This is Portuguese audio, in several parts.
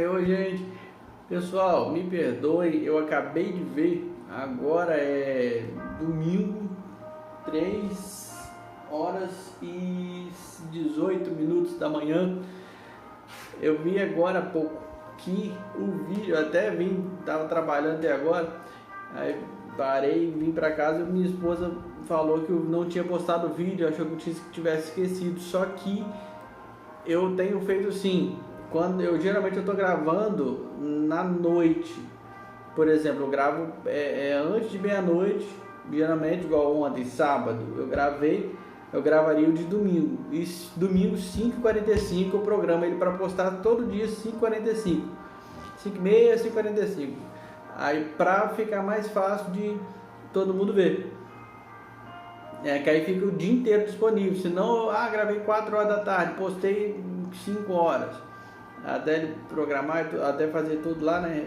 Oi, gente. Pessoal, me perdoe, eu acabei de ver, agora é domingo, 3 horas e 18 minutos da manhã. Eu vi agora há pouco que o vídeo, até tava trabalhando até agora, aí parei, vim pra casa e minha esposa falou que eu não tinha postado o vídeo, achou que eu tivesse esquecido, só que eu tenho feito assim. Quando geralmente eu tô gravando na noite, por exemplo, eu gravo antes de meia-noite, geralmente igual ontem, sábado, eu gravaria o de domingo, e domingo 5h45 eu programo ele para postar todo dia 5h45, 5h30, 5h45, aí pra ficar mais fácil de todo mundo ver. Que aí fica o dia inteiro disponível, senão, gravei 4 horas da tarde, postei 5 horas, até ele programar, até fazer tudo lá, né,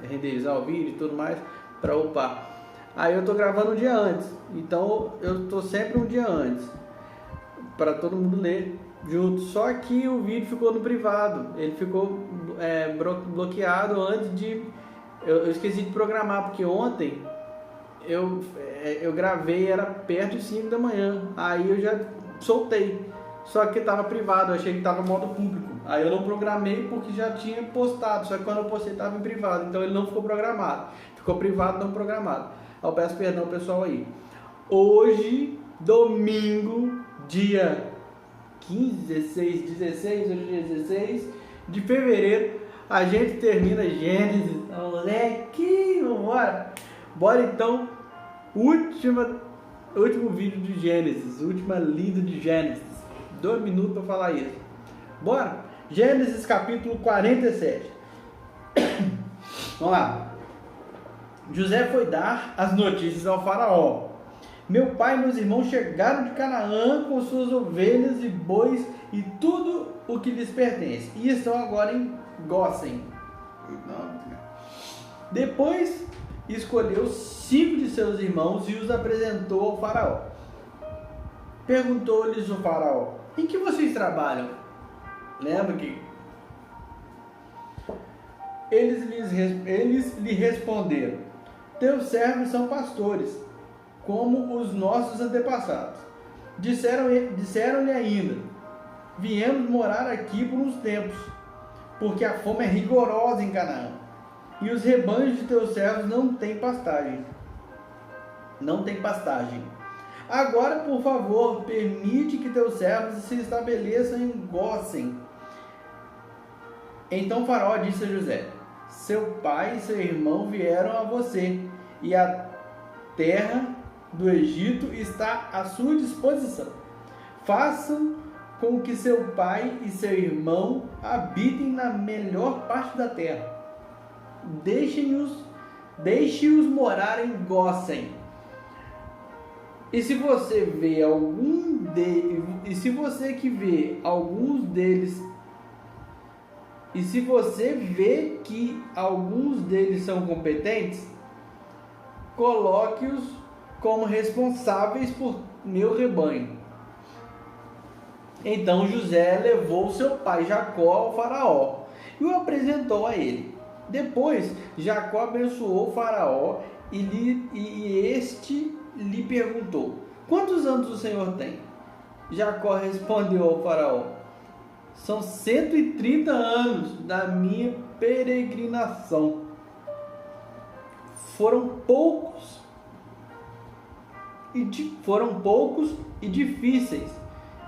renderizar o vídeo e tudo mais, para upar. Aí eu tô gravando um dia antes, então eu tô sempre um dia antes, para todo mundo ler junto, só que o vídeo ficou no privado, ele ficou bloqueado antes de, eu esqueci de programar, porque ontem eu gravei, era perto de 5 da manhã, aí eu já soltei, só que estava privado, eu achei que estava modo público, aí eu não programei porque já tinha postado, só que quando eu postei estava em privado, então ele não ficou programado, ficou privado, não programado. Eu peço perdão pessoal aí. Hoje, domingo, dia 16 de fevereiro, a gente termina Gênesis, moleque, vambora! Bora então, último vídeo de Gênesis, última lida de Gênesis, 2 minutos para falar isso. Bora! Gênesis capítulo 47. Vamos lá. José foi dar as notícias ao faraó. Meu pai e meus irmãos chegaram de Canaã com suas ovelhas e bois e tudo o que lhes pertence, e estão agora em Gósen. Depois escolheu 5 de seus irmãos e os apresentou ao faraó. Perguntou-lhes o faraó: em que vocês trabalham? Lembra que eles lhe responderam: teus servos são pastores, como os nossos antepassados. Disseram-lhe ainda: viemos morar aqui por uns tempos, porque a fome é rigorosa em Canaã, e os rebanhos de teus servos não têm pastagem. Agora, por favor, permite que teus servos se estabeleçam em Gósen. Então Faraó disse a José: seu pai e seu irmão vieram a você, e a terra do Egito está à sua disposição. Façam com que seu pai e seu irmão habitem na melhor parte da terra. Deixe-os morar em Gósen. E se você vê que alguns deles são competentes, coloque-os como responsáveis por meu rebanho. Então José levou seu pai Jacó ao faraó e o apresentou a ele. Depois Jacó abençoou o faraó e este lhe perguntou: quantos anos o senhor tem? Jacó respondeu ao faraó: são 130 anos da minha peregrinação. Foram poucos e difíceis,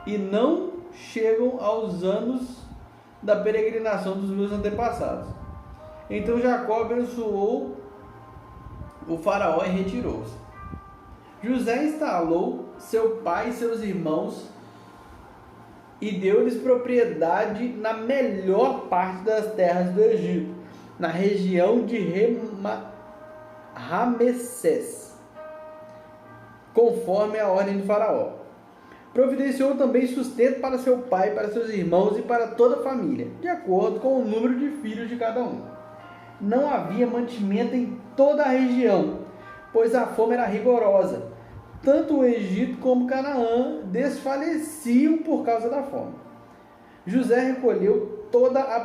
e não chegam aos anos da peregrinação dos meus antepassados. Então Jacó abençoou o faraó e retirou-se. José instalou seu pai e seus irmãos e deu-lhes propriedade na melhor parte das terras do Egito, na região de Ramessés, conforme a ordem do faraó. Providenciou também sustento para seu pai, para seus irmãos e para toda a família, de acordo com o número de filhos de cada um. Não havia mantimento em toda a região, pois a fome era rigorosa. Tanto o Egito como Canaã desfaleciam por causa da fome. José recolheu toda a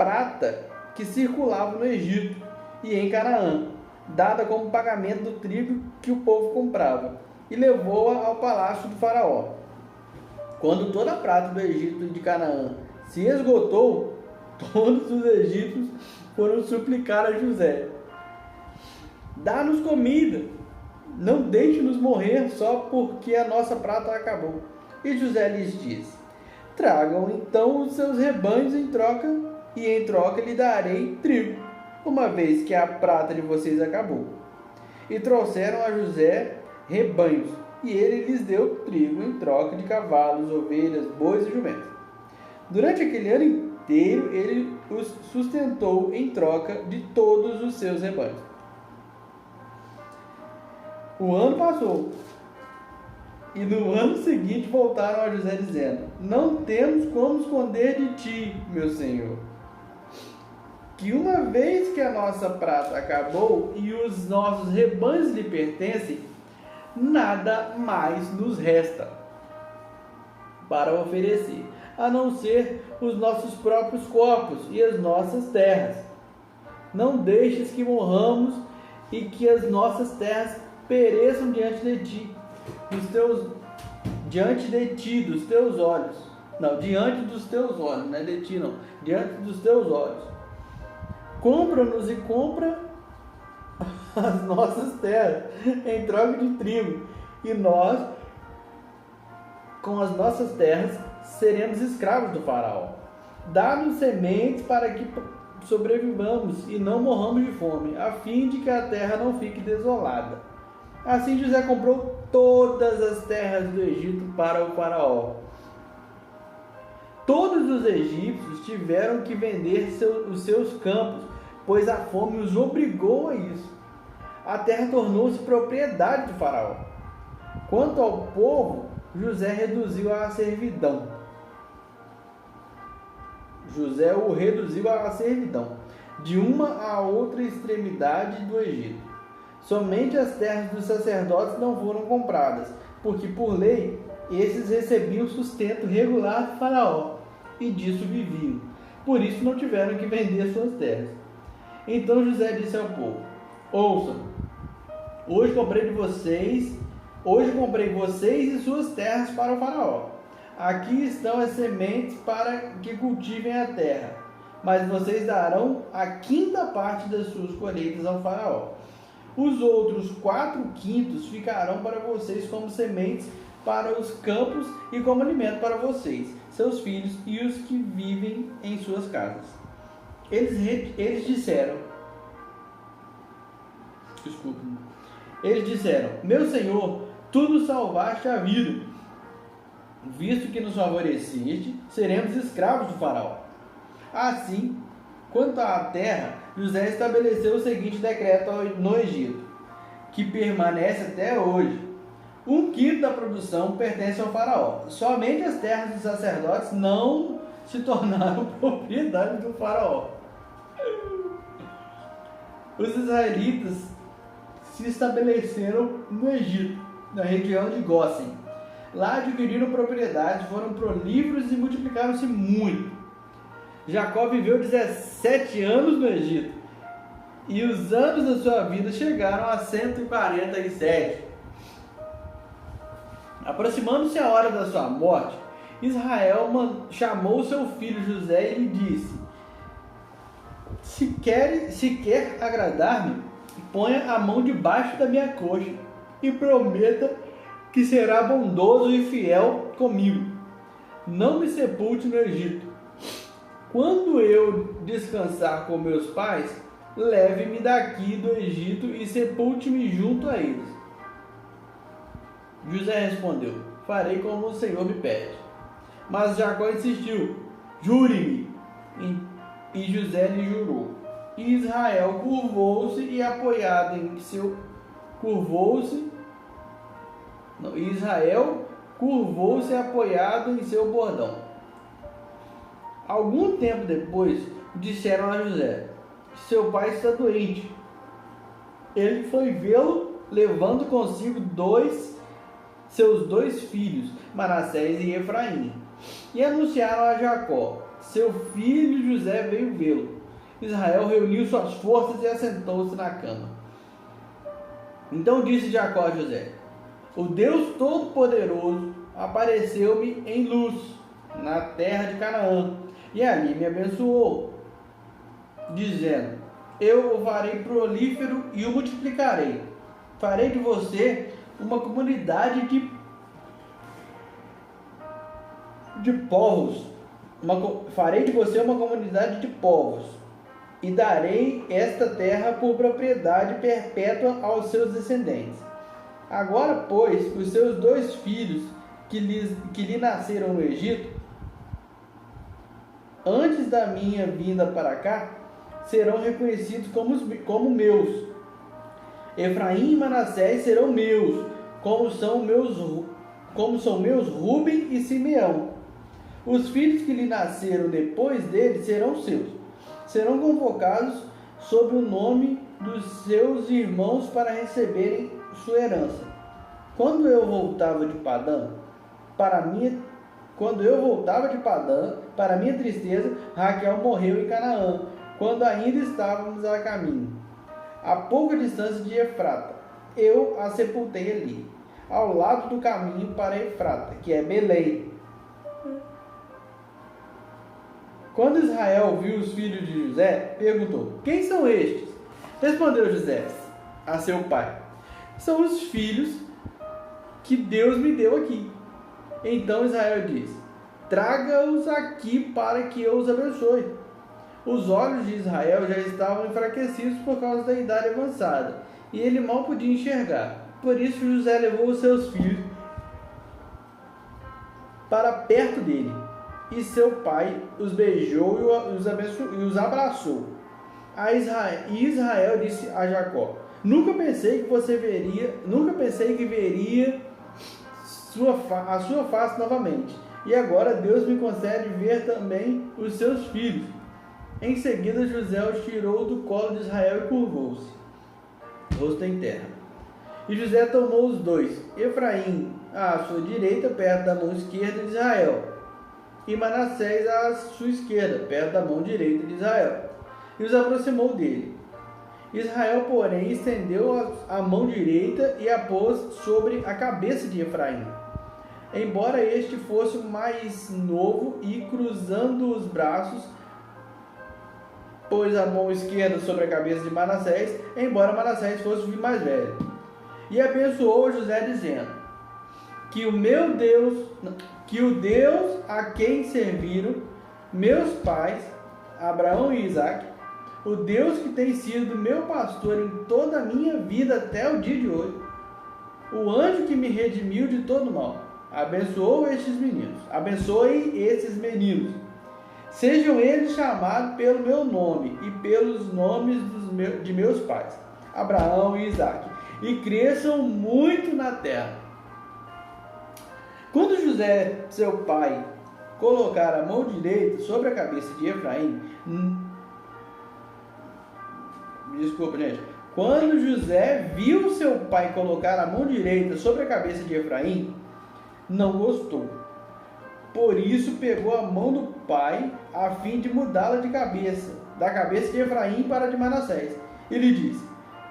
prata que circulava no Egito e em Canaã, dada como pagamento do trigo que o povo comprava, e levou-a ao palácio do faraó. Quando toda a prata do Egito e de Canaã se esgotou, todos os egípcios foram suplicar a José: dá-nos comida, não deixe-nos morrer só porque a nossa prata acabou. E José lhes disse: tragam então os seus rebanhos em troca, e em troca lhe darei trigo, uma vez que a prata de vocês acabou. E trouxeram a José rebanhos, e ele lhes deu trigo em troca de cavalos, ovelhas, bois e jumentos. Durante aquele ano inteiro, ele os sustentou em troca de todos os seus rebanhos. O ano passou, e no ano seguinte voltaram a José dizendo: não temos como esconder de ti, meu senhor, que uma vez que a nossa prata acabou e os nossos rebanhos lhe pertencem, nada mais nos resta para oferecer, a não ser os nossos próprios corpos e as nossas terras. Não deixes que morramos e que as nossas terras pereçam diante de ti, dos teus olhos. Não, diante dos teus olhos, não é de ti não, diante dos teus olhos. Compra-nos e compra as nossas terras em troca de trigo, e nós, com as nossas terras, seremos escravos do faraó. Dá-nos sementes para que sobrevivamos e não morramos de fome, a fim de que a terra não fique desolada. Assim José comprou todas as terras do Egito para o faraó. Todos os egípcios tiveram que vender os seus campos, pois a fome os obrigou a isso. A terra tornou-se propriedade do faraó. Quanto ao povo, José reduziu à servidão. José o reduziu à servidão, de uma a outra extremidade do Egito. Somente as terras dos sacerdotes não foram compradas, porque por lei esses recebiam sustento regular do faraó, e disso viviam. Por isso não tiveram que vender suas terras. Então José disse ao povo: ouçam, hoje comprei vocês e suas terras para o faraó. Aqui estão as sementes para que cultivem a terra, mas vocês darão a quinta parte das suas colheitas ao faraó. Os outros 4/5 ficarão para vocês como sementes para os campos e como alimento para vocês, seus filhos e os que vivem em suas casas. Eles disseram: meu senhor, tu nos salvaste a vida. Visto que nos favoreceste, seremos escravos do faraó. Assim, quanto à terra, José estabeleceu o seguinte decreto no Egito, que permanece até hoje: 1/5 da produção pertence ao faraó. Somente as terras dos sacerdotes não se tornaram propriedade do faraó. Os israelitas se estabeleceram no Egito, na região de Gósen. Lá adquiriram propriedades, foram prolíferos e multiplicaram-se muito. Jacó viveu 17 anos no Egito, e os anos da sua vida chegaram a 147. Aproximando-se a hora da sua morte, Israel chamou seu filho José e lhe disse: se quer agradar-me, ponha a mão debaixo da minha coxa e prometa que será bondoso e fiel comigo. Não me sepulte no Egito. Quando eu descansar com meus pais, leve-me daqui do Egito e sepulte-me junto a eles. José respondeu: farei como o Senhor me pede. Mas Jacó insistiu: jure-me. E José lhe jurou. E Israel curvou-se e apoiado em seu bordão. Algum tempo depois, disseram a José: seu pai está doente. Ele foi vê-lo, levando consigo seus dois filhos, Manassés e Efraim, e anunciaram a Jacó: seu filho José veio vê-lo. Israel reuniu suas forças e assentou-se na cama. Então disse Jacó a José: o Deus Todo-Poderoso apareceu-me em luz na terra de Canaã e ali me abençoou, dizendo: eu o farei prolífero e o multiplicarei. Farei de você uma comunidade de povos. Farei de você uma comunidade de povos e darei esta terra por propriedade perpétua aos seus descendentes. Agora, pois, os seus 2 filhos que lhe nasceram no Egito, antes da minha vinda para cá, serão reconhecidos como meus. Efraim e Manassés serão meus, como são meus Rúben e Simeão. Os filhos que lhe nasceram depois dele serão seus. Serão convocados sob o nome dos seus irmãos para receberem sua herança. Quando eu voltava de Padã, para minha tristeza, Raquel morreu em Canaã, quando ainda estávamos a caminho, a pouca distância de Efrata. Eu a sepultei ali, ao lado do caminho para Efrata, que é Belém. Quando Israel viu os filhos de José, perguntou: quem são estes? Respondeu José a seu pai: são os filhos que Deus me deu aqui. Então Israel disse: traga-os aqui para que eu os abençoe. Os olhos de Israel já estavam enfraquecidos por causa da idade avançada, e ele mal podia enxergar. Por isso José levou os seus filhos para perto dele, e seu pai os beijou e os abraçou. E Israel disse a Jacó: nunca pensei que veria a sua face novamente, e agora Deus me concede ver também os seus filhos. Em seguida José os tirou do colo de Israel e curvou-se, rosto em terra. E José tomou os 2, Efraim à sua direita, perto da mão esquerda de Israel, e Manassés à sua esquerda, perto da mão direita de Israel, e os aproximou dele. Israel, porém, estendeu a mão direita e a pôs sobre a cabeça de Efraim, embora este fosse mais novo, e cruzando os braços, pôs a mão esquerda sobre a cabeça de Manassés, embora Manassés fosse o mais velho. E abençoou José, dizendo: que o Deus a quem serviram meus pais, Abraão e Isaque, o Deus que tem sido meu pastor em toda a minha vida até o dia de hoje, o anjo que me redimiu de todo mal, abençoe esses meninos. Sejam eles chamados pelo meu nome e pelos nomes de meus pais, Abraão e Isaque, e cresçam muito na terra. Quando José, seu pai, colocar a mão direita sobre a cabeça de Efraim, Quando José viu seu pai colocar a mão direita sobre a cabeça de Efraim, não gostou. Por isso pegou a mão do pai a fim de mudá-la de cabeça, da cabeça de Efraim para a de Manassés. E lhe disse: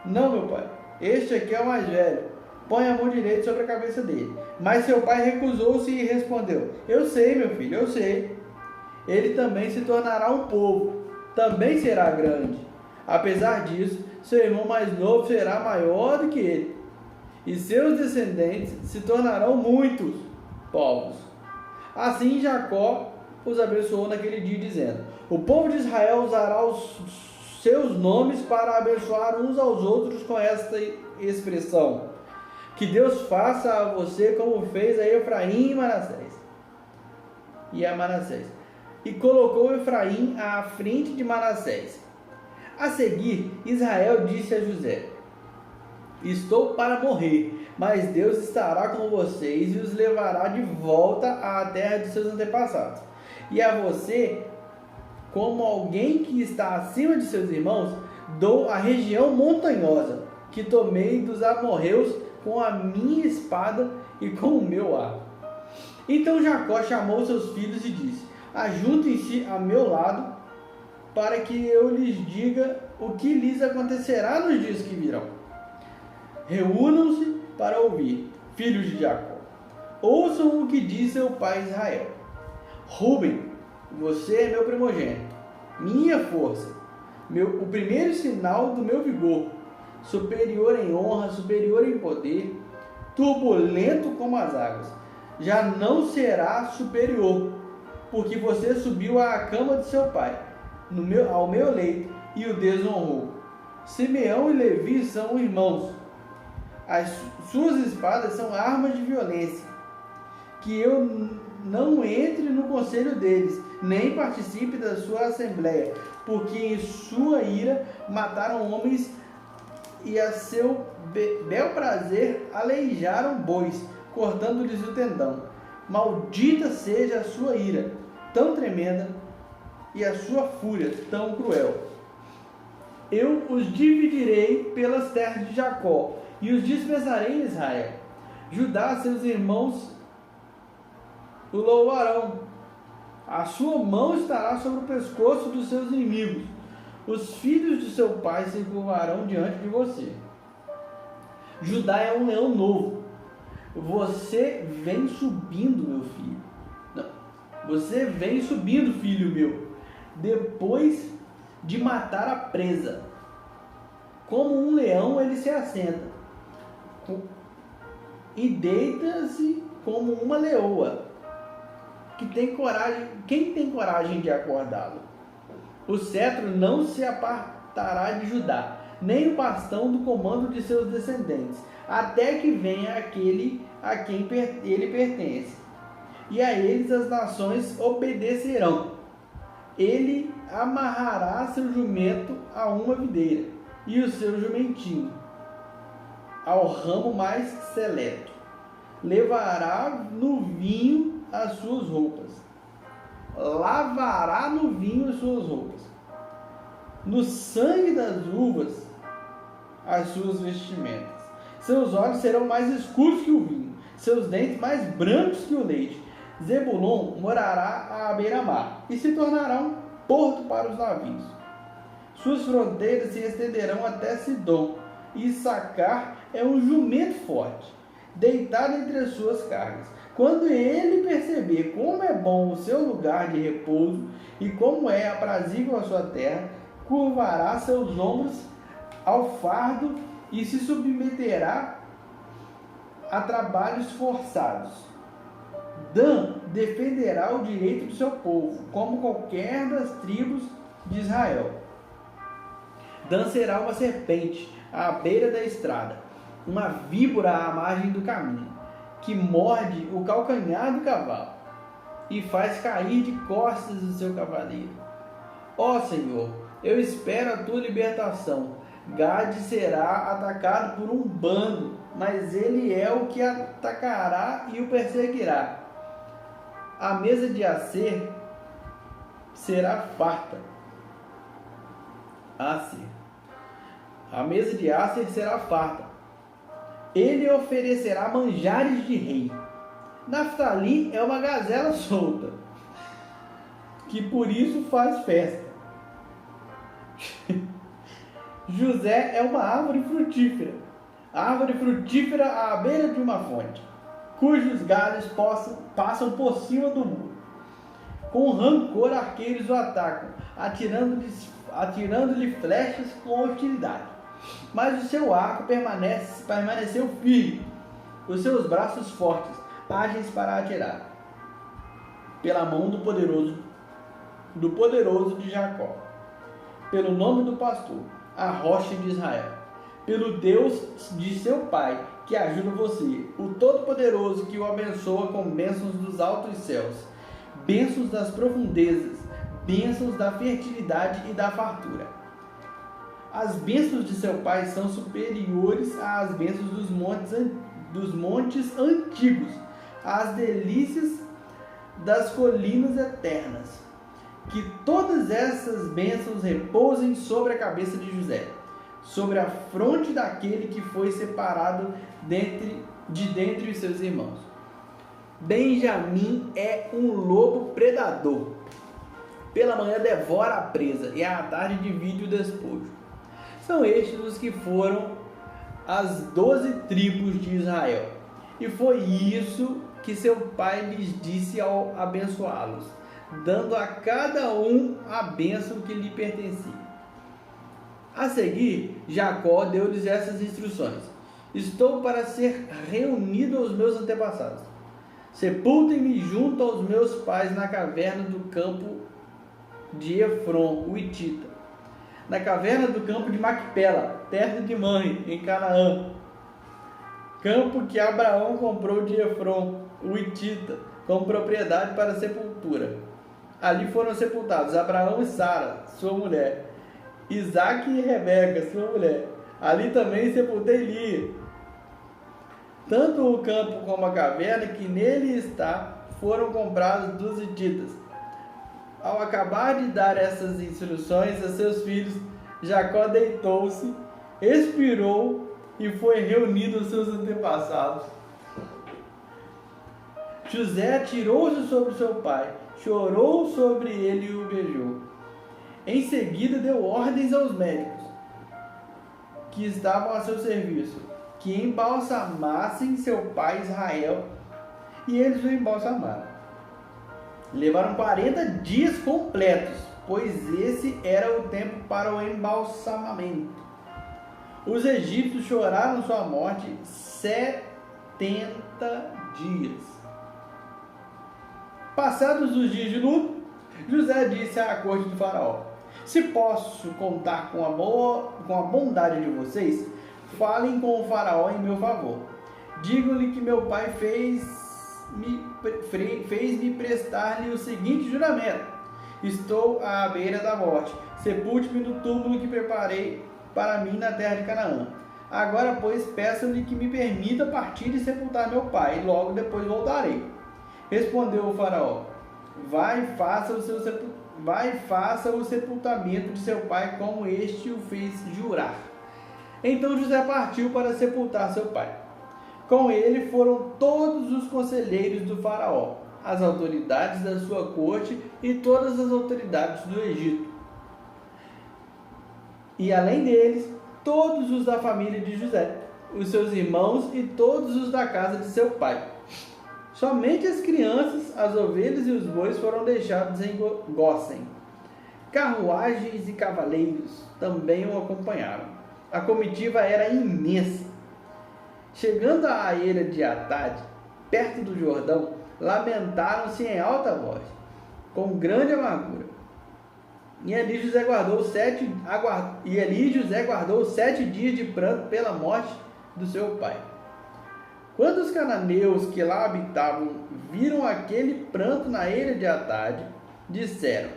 não, meu pai, este aqui é o mais velho, põe a mão direita sobre a cabeça dele. Mas seu pai recusou-se e respondeu: eu sei, meu filho, eu sei. Ele também se tornará um povo, também será grande. Apesar disso, seu irmão mais novo será maior do que ele, e seus descendentes se tornarão muitos povos. Assim Jacó os abençoou naquele dia, dizendo: o povo de Israel usará os seus nomes para abençoar uns aos outros com esta expressão: que Deus faça a você como fez a Efraim e a Manassés. E colocou Efraim à frente de Manassés. A seguir, Israel disse a José: estou para morrer, mas Deus estará com vocês e os levará de volta à terra de seus antepassados. E a você, como alguém que está acima de seus irmãos, dou a região montanhosa que tomei dos amorreus com a minha espada e com o meu arco. Então Jacó chamou seus filhos e disse: ajuntem-se a meu lado, para que eu lhes diga o que lhes acontecerá nos dias que virão. Reúnam-se para ouvir, filhos de Jacó. Ouçam o que diz seu pai Israel. Ruben, você é meu primogênito, minha força, o primeiro sinal do meu vigor, superior em honra, superior em poder, turbulento como as águas. Já não será superior, porque você subiu à cama de seu pai, ao meu leito, e o desonrou. Simeão e Levi são irmãos. As suas espadas são armas de violência. Que eu não entre no conselho deles, nem participe da sua assembleia, porque em sua ira mataram homens e a seu bel prazer aleijaram bois, cortando-lhes o tendão. Maldita seja a sua ira, tão tremenda, e a sua fúria, tão cruel. Eu os dividirei pelas terras de Jacó, e os dispersarei em Israel. Judá, seus irmãos, o louvarão. A sua mão estará sobre o pescoço dos seus inimigos. Os filhos de seu pai se curvarão diante de você. Judá é um leão novo. Você vem subindo, meu filho. Não. Você vem subindo, filho meu, depois de matar a presa. Como um leão ele se assenta e deita-se como uma leoa. Quem tem coragem de acordá-lo? O cetro não se apartará de Judá, nem o bastão do comando de seus descendentes, até que venha aquele a quem ele pertence. E a eles as nações obedecerão. Ele amarrará seu jumento a uma videira, e o seu jumentinho ao ramo mais seleto. Levará no vinho as suas roupas, lavará no vinho as suas roupas, no sangue das uvas as suas vestimentas. Seus olhos serão mais escuros que o vinho, seus dentes mais brancos que o leite. Zebulon morará à beira-mar e se tornará um porto para os navios. Suas fronteiras se estenderão até Sidom, e Issacar é um jumento forte, deitado entre as suas cargas. Quando ele perceber como é bom o seu lugar de repouso e como é aprazível a sua terra, curvará seus ombros ao fardo e se submeterá a trabalhos forçados. Dan defenderá o direito do seu povo, como qualquer das tribos de Israel. Dan será uma serpente à beira da estrada, uma víbora à margem do caminho, que morde o calcanhar do cavalo e faz cair de costas o seu cavaleiro. Ó Senhor, eu espero a tua libertação. Gade será atacado por um bando, mas ele é o que atacará e o perseguirá. A mesa de Aser será farta. A mesa de Aser será farta. Ele oferecerá manjares de rei. Naftali é uma gazela solta, que por isso faz festa. José é uma árvore frutífera à beira de uma fonte, cujos galhos passam por cima do muro. Com rancor, arqueiros o atacam, atirando-lhe flechas com hostilidade. Mas o seu arco permaneceu firme, os seus braços fortes, ágeis para atirar. Pela mão do poderoso de Jacó, pelo nome do pastor, a rocha de Israel, pelo Deus de seu pai, que ajuda você, o Todo-Poderoso que o abençoa com bênçãos dos altos céus, bênçãos das profundezas, bênçãos da fertilidade e da fartura. As bênçãos de seu pai são superiores às bênçãos dos montes antigos, às delícias das colinas eternas. Que todas essas bênçãos repousem sobre a cabeça de José, sobre a fronte daquele que foi separado de dentre os seus irmãos. Benjamim é um lobo predador, Pela manhã devora a presa e à tarde divide o despojo. São estes os que foram as 12 tribos de Israel. E foi isso que seu pai lhes disse ao abençoá-los, dando a cada um a bênção que lhe pertencia. A seguir, Jacó deu-lhes essas instruções: estou para ser reunido aos meus antepassados. Sepultem-me junto aos meus pais na caverna do campo de Efron, o Hitita, na caverna do campo de Macpela, perto de Manre, em Canaã, campo que Abraão comprou de Efron, o Hitita, como propriedade para sepultura. Ali foram sepultados Abraão e Sara, sua mulher, Isaque e Rebeca, sua mulher. Ali também sepultei Lia. Tanto o campo como a caverna que nele está foram comprados dos hititas. Ao acabar de dar essas instruções a seus filhos, Jacó deitou-se, expirou e foi reunido aos seus antepassados. José atirou-se sobre seu pai, chorou sobre ele e o beijou. Em seguida deu ordens aos médicos que estavam a seu serviço, que embalsamassem seu pai Israel, e eles o embalsamaram. Levaram 40 dias completos, pois esse era o tempo para o embalsamamento. Os egípcios choraram sua morte 70 dias. Passados os dias de luto, José disse à corte do faraó: se posso contar com a bondade de vocês, falem com o faraó em meu favor. Digam-lhe que meu pai fez-me prestar-lhe o seguinte juramento: estou à beira da morte. Sepulte-me no túmulo que preparei para mim na terra de Canaã. Agora, pois, peço-lhe que me permita partir e sepultar meu pai, e logo depois voltarei. Respondeu o faraó: vai, faça o sepultamento de seu pai, como este o fez jurar. Então José partiu para sepultar seu pai. Com ele foram todos os conselheiros do faraó, as autoridades da sua corte e todas as autoridades do Egito. E além deles, todos os da família de José, os seus irmãos e todos os da casa de seu pai. Somente as crianças, as ovelhas e os bois foram deixados em Gósen. Carruagens e cavaleiros também o acompanharam. A comitiva era imensa. Chegando à ilha de Atad, perto do Jordão, lamentaram-se em alta voz, com grande amargura. E ali José guardou 7 dias de pranto pela morte do seu pai. Quando os cananeus que lá habitavam viram aquele pranto na ilha de Atad, disseram: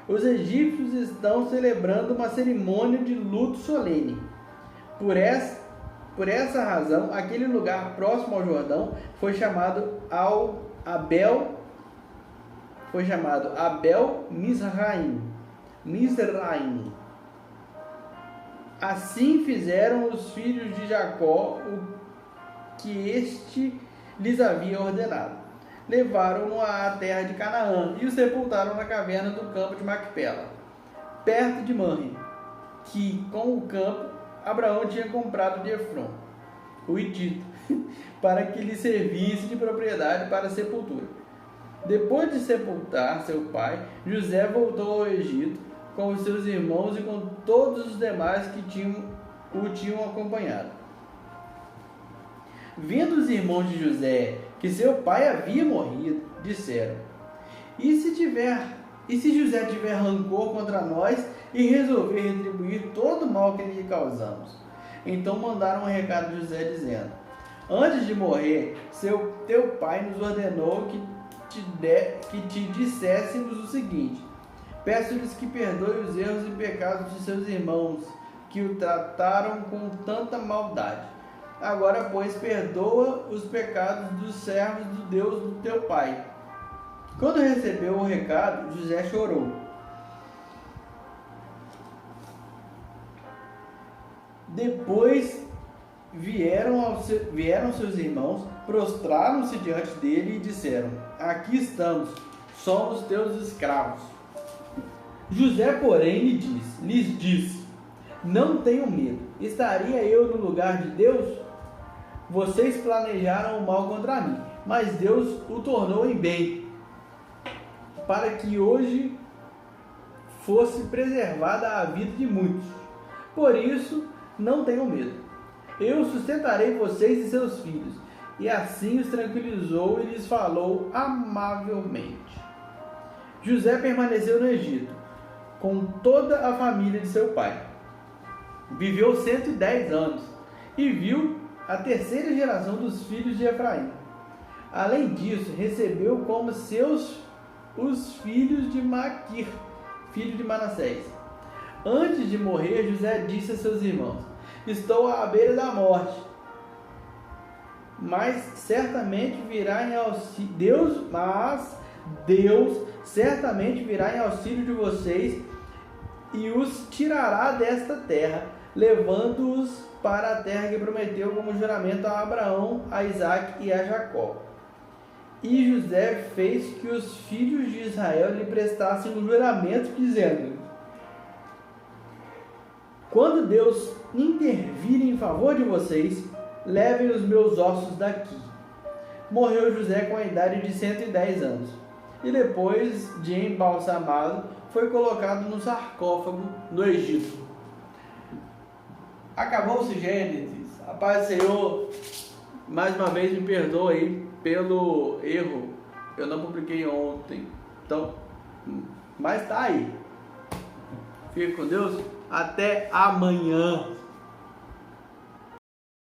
os egípcios estão celebrando uma cerimônia de luto solene. Por essa razão, aquele lugar próximo ao Jordão foi chamado Abel Mizraim. Assim fizeram os filhos de Jacó o que este lhes havia ordenado. Levaram-no à terra de Canaã e o sepultaram na caverna do campo de Macpela, perto de Manre, que com o campo Abraão tinha comprado de Efron, o Hitita, para que lhe servisse de propriedade para a sepultura. Depois de sepultar seu pai, José voltou ao Egito com os seus irmãos e com todos os demais que o tinham acompanhado. Vendo os irmãos de José que seu pai havia morrido, disseram: e se José tiver rancor contra nós e resolver retribuir todo o mal que lhe causamos? Então mandaram um recado a José, dizendo: antes de morrer, teu pai nos ordenou que te disséssemos o seguinte: peço-lhes que perdoe os erros e pecados de seus irmãos, que o trataram com tanta maldade. Agora, pois, perdoa os pecados dos servos do Deus do teu pai. Quando recebeu o recado, José chorou. Depois vieram seus irmãos, prostraram-se diante dele e disseram: aqui estamos, somos teus escravos. José, porém, lhes disse: não tenham medo, estaria eu no lugar de Deus? Vocês planejaram o mal contra mim, mas Deus o tornou em bem, para que hoje fosse preservada a vida de muitos. Por isso, não tenham medo. Eu sustentarei vocês e seus filhos. E assim os tranquilizou e lhes falou amavelmente. José permaneceu no Egito, com toda a família de seu pai. Viveu 110 anos e viu a terceira geração dos filhos de Efraim. Além disso, recebeu como seus os filhos de Maquir, filho de Manassés. Antes de morrer, José disse a seus irmãos: estou à beira da morte, mas certamente virá em auxílio Deus certamente virá em auxílio de vocês e os tirará desta terra, levando-os para a terra que prometeu como juramento a Abraão, a Isaque e a Jacó. E José fez que os filhos de Israel lhe prestassem um juramento, dizendo: quando Deus intervir em favor de vocês, levem os meus ossos daqui. Morreu José com a idade de 110 anos. E depois de embalsamado, foi colocado no sarcófago no Egito. Acabou-se Gênesis. A paz do Senhor, mais uma vez me perdoa aí pelo erro. Eu não publiquei ontem. Então, mas tá aí. Fique com Deus. Até amanhã.